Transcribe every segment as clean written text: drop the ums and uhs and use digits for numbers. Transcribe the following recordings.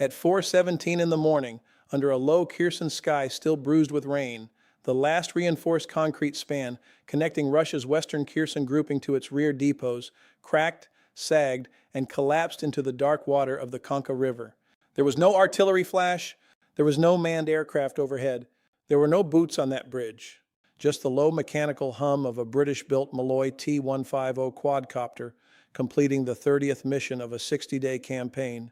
At 4:17 in the morning, under a low Kherson sky still bruised with rain, the last reinforced concrete span connecting Russia's western Kherson grouping to its rear depots cracked, sagged, and collapsed into the dark water of the Konka River. There was no artillery flash. There was no manned aircraft overhead. There were no boots on that bridge. Just the low mechanical hum of a British-built Malloy T-150 quadcopter completing the 30th mission of a 60-day campaign,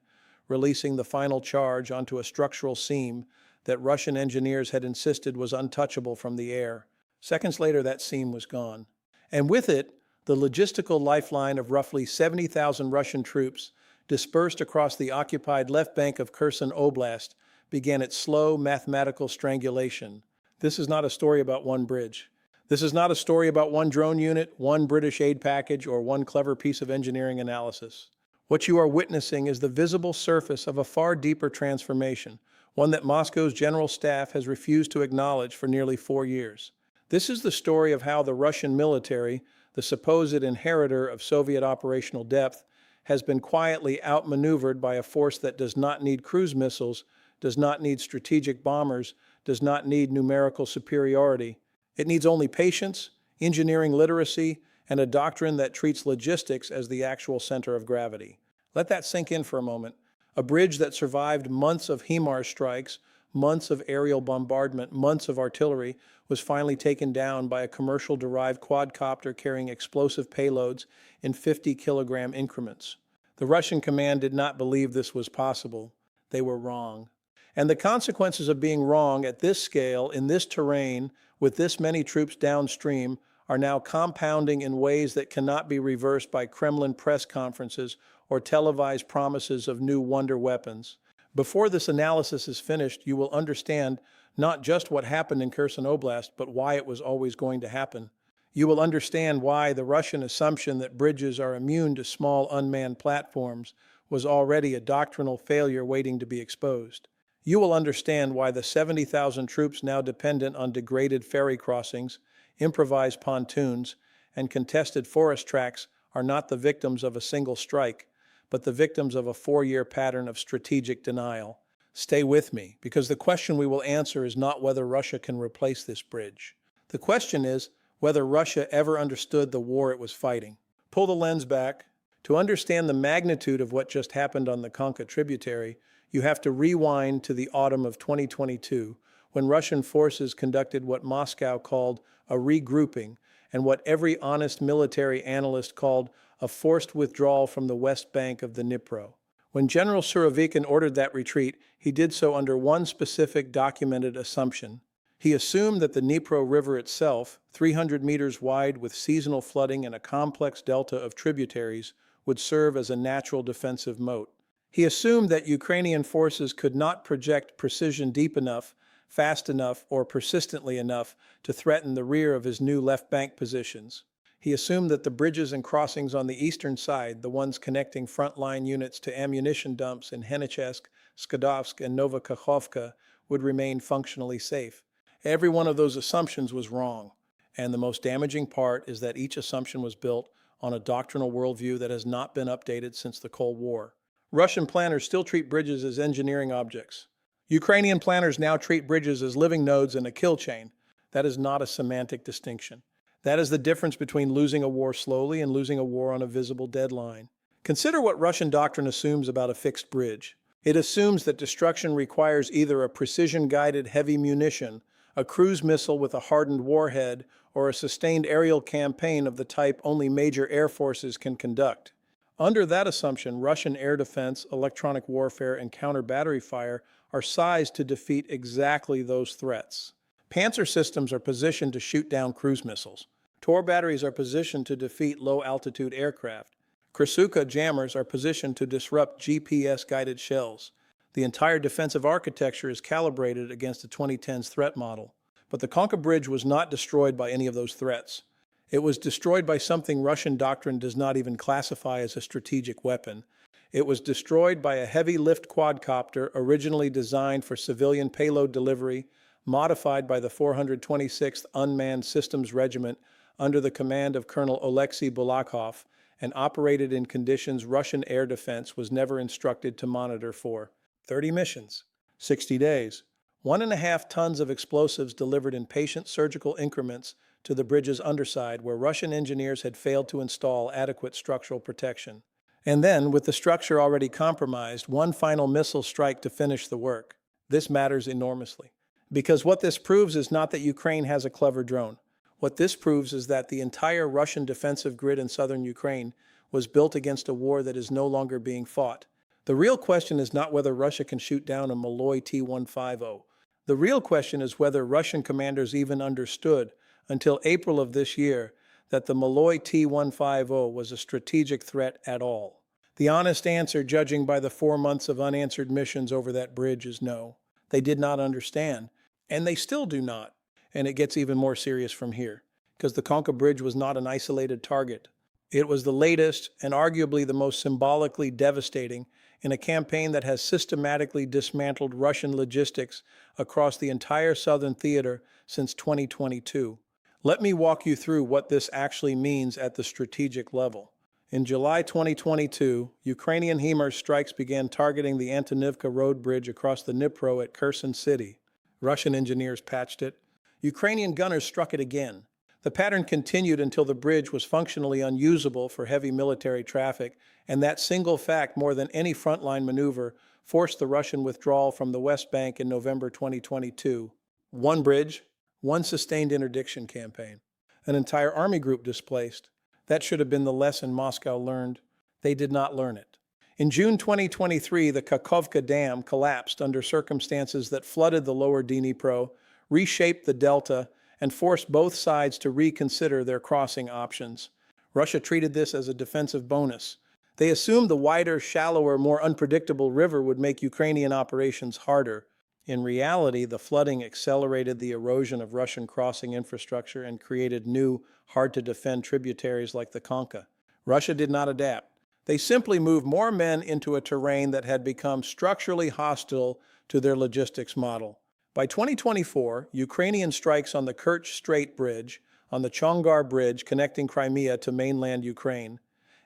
releasing the final charge onto a structural seam that Russian engineers had insisted was untouchable from the air. Seconds later, that seam was gone. And with it, the logistical lifeline of roughly 70,000 Russian troops dispersed across the occupied left bank of Kherson Oblast began its slow mathematical strangulation. This is not a story about one bridge. This is not a story about one drone unit, one British aid package, or one clever piece of engineering analysis. What you are witnessing is the visible surface of a far deeper transformation, one that Moscow's general staff has refused to acknowledge for nearly 4 years. This is the story of how the Russian military, the supposed inheritor of Soviet operational depth, has been quietly outmaneuvered by a force that does not need cruise missiles, does not need strategic bombers, does not need numerical superiority. It needs only patience, engineering literacy, and a doctrine that treats logistics as the actual center of gravity. Let that sink in for a moment. A bridge that survived months of HIMARS strikes, months of aerial bombardment, months of artillery, was finally taken down by a commercial-derived quadcopter carrying explosive payloads in 50-kilogram increments. The Russian command did not believe this was possible. They were wrong. And the consequences of being wrong at this scale, in this terrain, with this many troops downstream, are now compounding in ways that cannot be reversed by Kremlin press conferences or televised promises of new wonder weapons. Before this analysis is finished, you will understand not just what happened in Kherson Oblast, but why it was always going to happen. You will understand why the Russian assumption that bridges are immune to small unmanned platforms was already a doctrinal failure waiting to be exposed. You will understand why the 70,000 troops now dependent on degraded ferry crossings, improvised pontoons, and contested forest tracks are not the victims of a single strike, but the victims of a 4-year pattern of strategic denial. Stay with me, because the question we will answer is not whether Russia can replace this bridge. The question is whether Russia ever understood the war it was fighting. Pull the lens back. To understand the magnitude of what just happened on the Konka tributary, you have to rewind to the autumn of 2022, when Russian forces conducted what Moscow called a regrouping and what every honest military analyst called a forced withdrawal from the west bank of the Dnipro. When General Surovikin ordered that retreat, he did so under one specific documented assumption. He assumed that the Dnipro River itself, 300 meters wide with seasonal flooding and a complex delta of tributaries, would serve as a natural defensive moat. He assumed that Ukrainian forces could not project precision deep enough, fast enough, or persistently enough to threaten the rear of his new left bank positions. He assumed that the bridges and crossings on the eastern side, the ones connecting frontline units to ammunition dumps in Henichesk, Skadovsk, and Novokakhovka, would remain functionally safe. Every one of those assumptions was wrong, and the most damaging part is that each assumption was built on a doctrinal worldview that has not been updated since the Cold War. Russian planners still treat bridges as engineering objects. Ukrainian planners now treat bridges as living nodes in a kill chain. That is not a semantic distinction. That is the difference between losing a war slowly and losing a war on a visible deadline. Consider what Russian doctrine assumes about a fixed bridge. It assumes that destruction requires either a precision-guided heavy munition, a cruise missile with a hardened warhead, or a sustained aerial campaign of the type only major air forces can conduct. Under that assumption, Russian air defense, electronic warfare, and counter-battery fire are sized to defeat exactly those threats. Panzer systems are positioned to shoot down cruise missiles. Tor batteries are positioned to defeat low-altitude aircraft. Krasuka jammers are positioned to disrupt GPS-guided shells. The entire defensive architecture is calibrated against the 2010s threat model. But the Konka Bridge was not destroyed by any of those threats. It was destroyed by something Russian doctrine does not even classify as a strategic weapon. It was destroyed by a heavy-lift quadcopter originally designed for civilian payload delivery, modified by the 426th Unmanned Systems Regiment under the command of Colonel Alexei Bulakov, and operated in conditions Russian air defense was never instructed to monitor for. 30 missions, 60 days, 1.5 tons of explosives delivered in patient surgical increments to the bridge's underside where Russian engineers had failed to install adequate structural protection. And then, with the structure already compromised, one final missile strike to finish the work. This matters enormously. Because what this proves is not that Ukraine has a clever drone. What this proves is that the entire Russian defensive grid in southern Ukraine was built against a war that is no longer being fought. The real question is not whether Russia can shoot down a Malloy T-150. The real question is whether Russian commanders even understood, until April of this year, that the Malloy T-150 was a strategic threat at all. The honest answer, judging by the 4 months of unanswered missions over that bridge, is no. They did not understand, and they still do not. And it gets even more serious from here, because the Konka Bridge was not an isolated target. It was the latest and arguably the most symbolically devastating in a campaign that has systematically dismantled Russian logistics across the entire southern theater since 2022. Let me walk you through what this actually means at the strategic level. In July 2022, Ukrainian HIMARS strikes began targeting the Antonivka road bridge across the Dnipro at Kherson city. Russian engineers patched it. Ukrainian gunners struck it again. The pattern continued until the bridge was functionally unusable for heavy military traffic, and that single fact, more than any frontline maneuver, forced the Russian withdrawal from the West Bank in November 2022. One bridge, one sustained interdiction campaign. An entire army group displaced. That should have been the lesson Moscow learned. They did not learn it. In June 2023, the Kakhovka Dam collapsed under circumstances that flooded the lower Dnipro, reshaped the delta, and forced both sides to reconsider their crossing options. Russia treated this as a defensive bonus. They assumed the wider, shallower, more unpredictable river would make Ukrainian operations harder. In reality, the flooding accelerated the erosion of Russian crossing infrastructure and created new, hard-to-defend tributaries like the Konka. Russia did not adapt. They simply moved more men into a terrain that had become structurally hostile to their logistics model. By 2024, Ukrainian strikes on the Kerch Strait Bridge, on the Chongar Bridge connecting Crimea to mainland Ukraine,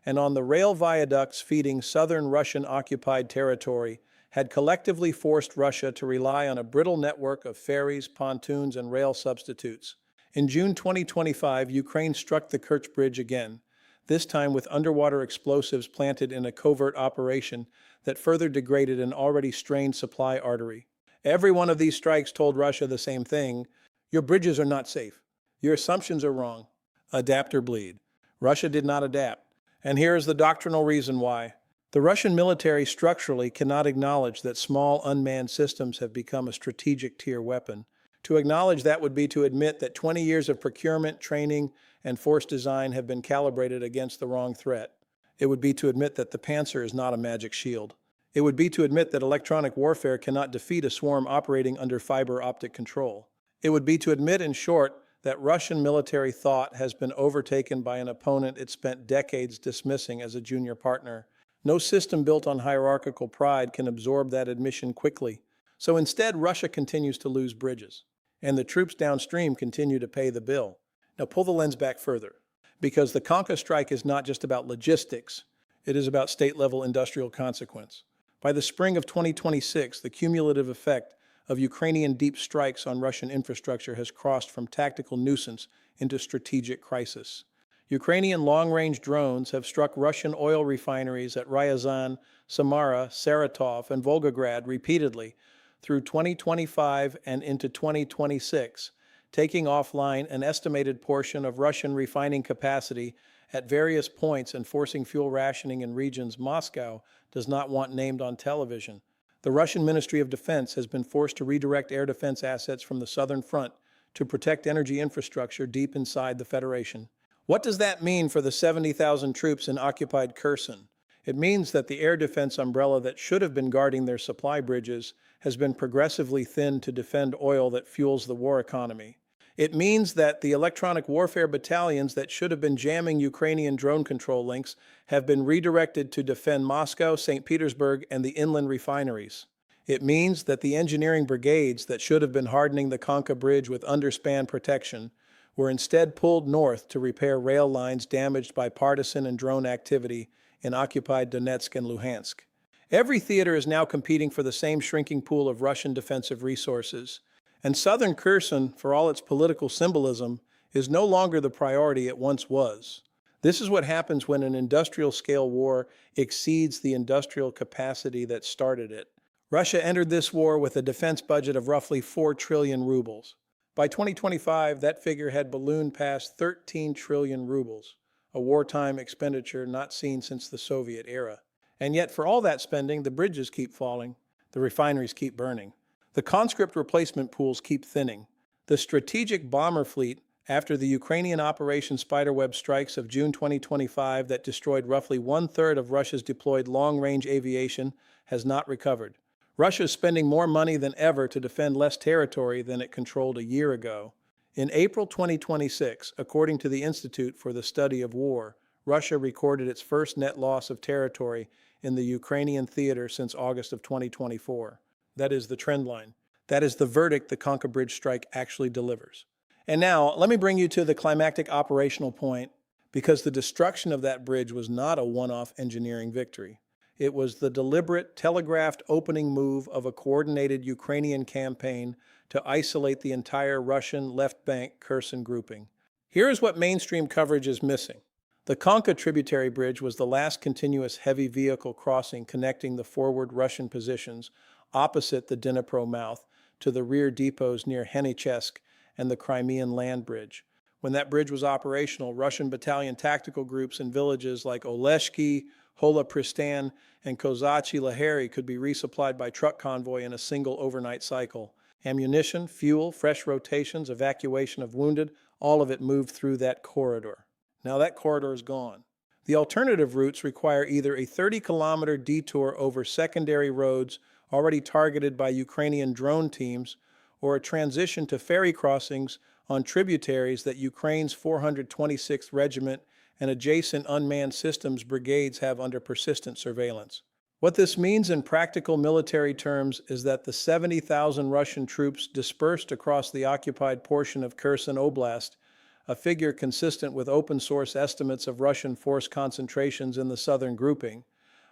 and on the rail viaducts feeding southern Russian-occupied territory had collectively forced Russia to rely on a brittle network of ferries, pontoons, and rail substitutes. In June 2025, Ukraine struck the Kerch Bridge again, this time with underwater explosives planted in a covert operation that further degraded an already strained supply artery. Every one of these strikes told Russia the same thing: your bridges are not safe. Your assumptions are wrong. Adapt or bleed. Russia did not adapt. And here is the doctrinal reason why. The Russian military structurally cannot acknowledge that small unmanned systems have become a strategic tier weapon. To acknowledge that would be to admit that 20 years of procurement, training, and force design have been calibrated against the wrong threat. It would be to admit that the Panzer is not a magic shield. It would be to admit that electronic warfare cannot defeat a swarm operating under fiber optic control. It would be to admit, in short, that Russian military thought has been overtaken by an opponent it spent decades dismissing as a junior partner. No system built on hierarchical pride can absorb that admission quickly. So instead, Russia continues to lose bridges, and the troops downstream continue to pay the bill. Now pull the lens back further, because the Konka strike is not just about logistics, it is about state-level industrial consequence. By the spring of 2026, the cumulative effect of Ukrainian deep strikes on Russian infrastructure has crossed from tactical nuisance into strategic crisis. Ukrainian long-range drones have struck Russian oil refineries at Ryazan, Samara, Saratov, and Volgograd repeatedly through 2025 and into 2026, taking offline an estimated portion of Russian refining capacity at various points and forcing fuel rationing in regions Moscow does not want named on television. The Russian Ministry of Defense has been forced to redirect air defense assets from the southern front to protect energy infrastructure deep inside the Federation. What does that mean for the 70,000 troops in occupied Kherson? It means that the air defense umbrella that should have been guarding their supply bridges has been progressively thinned to defend oil that fuels the war economy. It means that the electronic warfare battalions that should have been jamming Ukrainian drone control links have been redirected to defend Moscow, St. Petersburg, and the inland refineries. It means that the engineering brigades that should have been hardening the Konka Bridge with underspan protection were instead pulled north to repair rail lines damaged by partisan and drone activity in occupied Donetsk and Luhansk. Every theater is now competing for the same shrinking pool of Russian defensive resources. And southern Kherson, for all its political symbolism, is no longer the priority it once was. This is what happens when an industrial-scale war exceeds the industrial capacity that started it. Russia entered this war with a defense budget of roughly 4 trillion rubles. By 2025, that figure had ballooned past 13 trillion rubles, a wartime expenditure not seen since the Soviet era. And yet, for all that spending, the bridges keep falling, the refineries keep burning, the conscript replacement pools keep thinning. The strategic bomber fleet, after the Ukrainian Operation Spiderweb strikes of June 2025 that destroyed roughly one-third of Russia's deployed long-range aviation, has not recovered. Russia is spending more money than ever to defend less territory than it controlled a year ago. In April 2026, according to the Institute for the Study of War, Russia recorded its first net loss of territory in the Ukrainian theater since August of 2024. That is the trend line. That is the verdict the Conca Bridge strike actually delivers. And now, let me bring you to the climactic operational point, because the destruction of that bridge was not a one-off engineering victory. It was the deliberate, telegraphed opening move of a coordinated Ukrainian campaign to isolate the entire Russian left bank Kherson grouping. Here is what mainstream coverage is missing. The Conca tributary bridge was the last continuous heavy vehicle crossing connecting the forward Russian positions opposite the Dnipro mouth to the rear depots near Henichesk and the Crimean land bridge. When that bridge was operational, Russian battalion tactical groups in villages like Oleshki, Hola Pristan, and Kozachi Lahari could be resupplied by truck convoy in a single overnight cycle. Ammunition, fuel, fresh rotations, evacuation of wounded, all of it moved through that corridor. Now that corridor is gone. The alternative routes require either a 30-kilometer detour over secondary roads already targeted by Ukrainian drone teams, or a transition to ferry crossings on tributaries that Ukraine's 426th Regiment and adjacent unmanned systems brigades have under persistent surveillance. What this means in practical military terms is that the 70,000 Russian troops dispersed across the occupied portion of Kherson Oblast, a figure consistent with open-source estimates of Russian force concentrations in the southern grouping,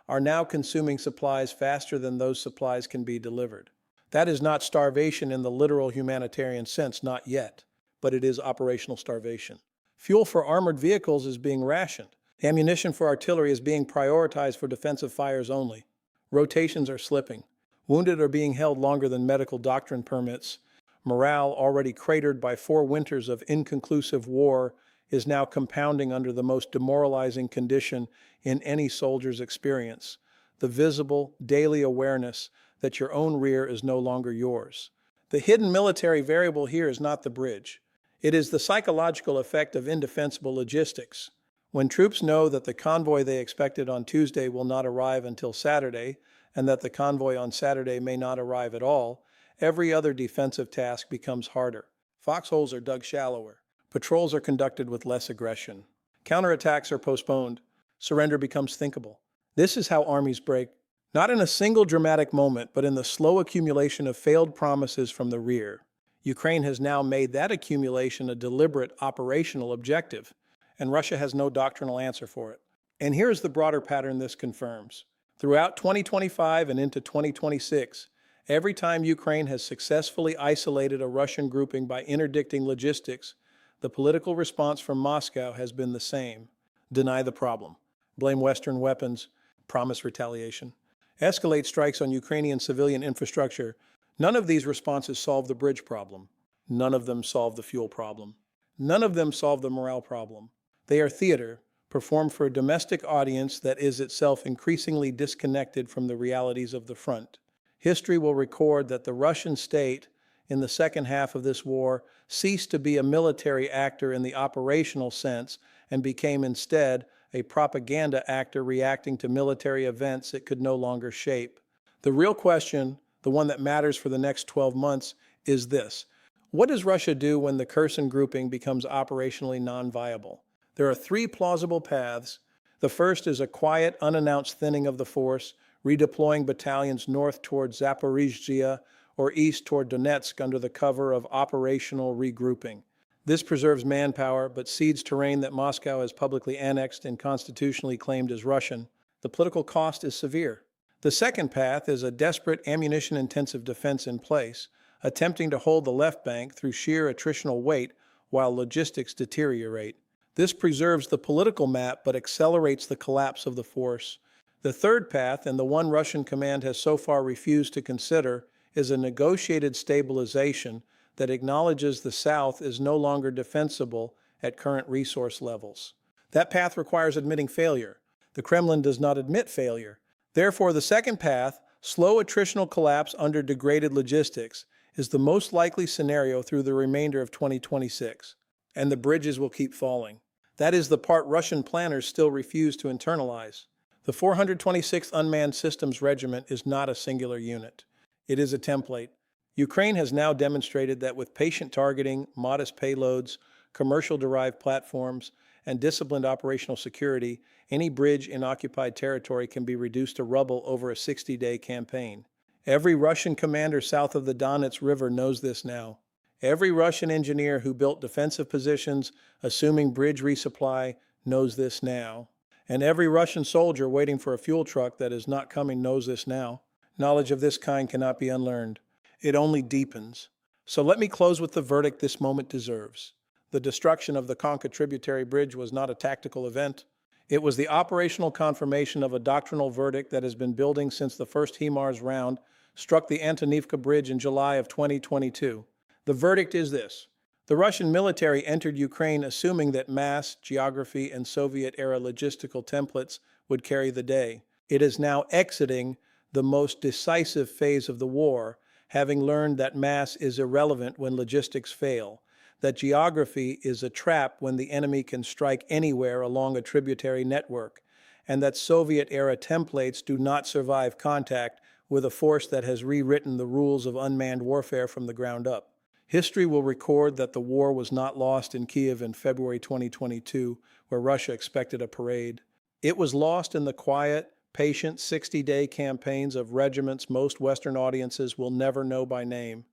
are now consuming supplies faster than those supplies can be delivered. That is not starvation in the literal humanitarian sense, not yet, but it is operational starvation. Fuel for armored vehicles is being rationed. Ammunition for artillery is being prioritized for defensive fires only. Rotations are slipping. Wounded are being held longer than medical doctrine permits. Morale, already cratered by 4 winters of inconclusive war, is now compounding under the most demoralizing condition in any soldier's experience: the visible, daily awareness that your own rear is no longer yours. The hidden military variable here is not the bridge. It is the psychological effect of indefensible logistics. When troops know that the convoy they expected on Tuesday will not arrive until Saturday, and that the convoy on Saturday may not arrive at all, every other defensive task becomes harder. Foxholes are dug shallower. Patrols are conducted with less aggression. Counterattacks are postponed. Surrender becomes thinkable. This is how armies break, not in a single dramatic moment, but in the slow accumulation of failed promises from the rear. Ukraine has now made that accumulation a deliberate operational objective, and Russia has no doctrinal answer for it. And here's the broader pattern this confirms. Throughout 2025 and into 2026, every time Ukraine has successfully isolated a Russian grouping by interdicting logistics, the political response from Moscow has been the same. Deny the problem. Blame Western weapons. Promise retaliation. Escalate strikes on Ukrainian civilian infrastructure. None of these responses solve the bridge problem. None of them solve the fuel problem. None of them solve the morale problem. They are theater, performed for a domestic audience that is itself increasingly disconnected from the realities of the front. History will record that the Russian state, in the second half of this war, ceased to be a military actor in the operational sense and became instead a propaganda actor reacting to military events it could no longer shape. The real question, the one that matters for the next 12 months, is this: what does Russia do when the Kherson grouping becomes operationally non-viable? There are 3 plausible paths. The first is a quiet, unannounced thinning of the force, redeploying battalions north toward Zaporizhzhia or east toward Donetsk under the cover of operational regrouping. This preserves manpower, but cedes terrain that Moscow has publicly annexed and constitutionally claimed as Russian. The political cost is severe. The second path is a desperate ammunition-intensive defense in place, attempting to hold the left bank through sheer attritional weight while logistics deteriorate. This preserves the political map but accelerates the collapse of the force. The third path, and the one Russian command has so far refused to consider, is a negotiated stabilization that acknowledges the South is no longer defensible at current resource levels. That path requires admitting failure. The Kremlin does not admit failure. Therefore, the second path, slow attritional collapse under degraded logistics, is the most likely scenario through the remainder of 2026. And the bridges will keep falling. That is the part Russian planners still refuse to internalize. The 426th Unmanned Systems Regiment is not a singular unit. It is a template. Ukraine has now demonstrated that with patient targeting, modest payloads, commercial-derived platforms, and disciplined operational security, any bridge in occupied territory can be reduced to rubble over a 60-day campaign. Every Russian commander south of the Donets River knows this now. Every Russian engineer who built defensive positions, assuming bridge resupply, knows this now. And every Russian soldier waiting for a fuel truck that is not coming knows this now. Knowledge of this kind cannot be unlearned. It only deepens. So let me close with the verdict this moment deserves. The destruction of the Konka tributary bridge was not a tactical event. It was the operational confirmation of a doctrinal verdict that has been building since the first HIMARS round struck the Antonivka Bridge in July of 2022. The verdict is this. The Russian military entered Ukraine assuming that mass, geography, and Soviet-era logistical templates would carry the day. It is now exiting the most decisive phase of the war, having learned that mass is irrelevant when logistics fail, that geography is a trap when the enemy can strike anywhere along a tributary network, and that Soviet-era templates do not survive contact with a force that has rewritten the rules of unmanned warfare from the ground up. History will record that the war was not lost in Kiev in February 2022, where Russia expected a parade. It was lost in the quiet, patient 60-day campaigns of regiments most Western audiences will never know by name,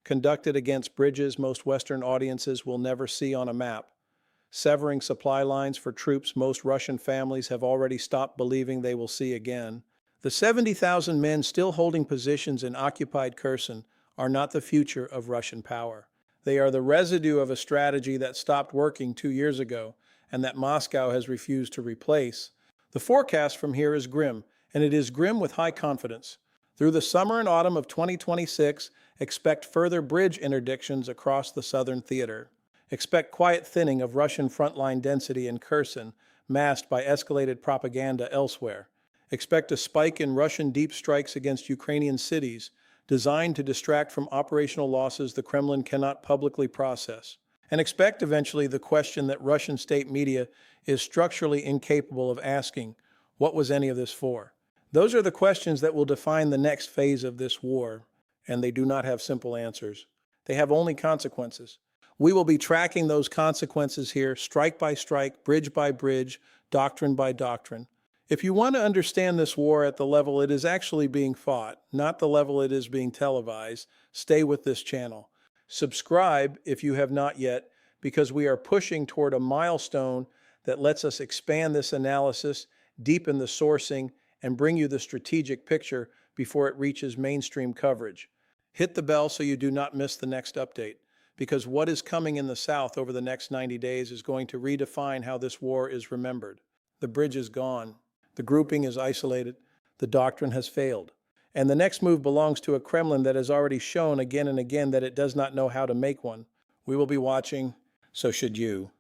conducted against bridges most Western audiences will never see on a map, severing supply lines for troops most Russian families have already stopped believing they will see again. The 70,000 men still holding positions in occupied Kherson are not the future of Russian power. They are the residue of a strategy that stopped working 2 years ago and that Moscow has refused to replace. The forecast from here is grim, and it is grim with high confidence. Through the summer and autumn of 2026, expect further bridge interdictions across the southern theater. Expect quiet thinning of Russian frontline density in Kherson, masked by escalated propaganda elsewhere. Expect a spike in Russian deep strikes against Ukrainian cities, designed to distract from operational losses the Kremlin cannot publicly process. And expect eventually the question that Russian state media is structurally incapable of asking, what was any of this for? Those are the questions that will define the next phase of this war, and they do not have simple answers. They have only consequences. We will be tracking those consequences here, strike by strike, bridge by bridge, doctrine by doctrine. If you want to understand this war at the level it is actually being fought, not the level it is being televised, stay with this channel. Subscribe if you have not yet, because we are pushing toward a milestone that lets us expand this analysis, deepen the sourcing, and bring you the strategic picture before it reaches mainstream coverage. Hit the bell so you do not miss the next update, because what is coming in the South over the next 90 days is going to redefine how this war is remembered. The bridge is gone. The grouping is isolated. The doctrine has failed. And the next move belongs to a Kremlin that has already shown again and again that it does not know how to make one. We will be watching, so should you.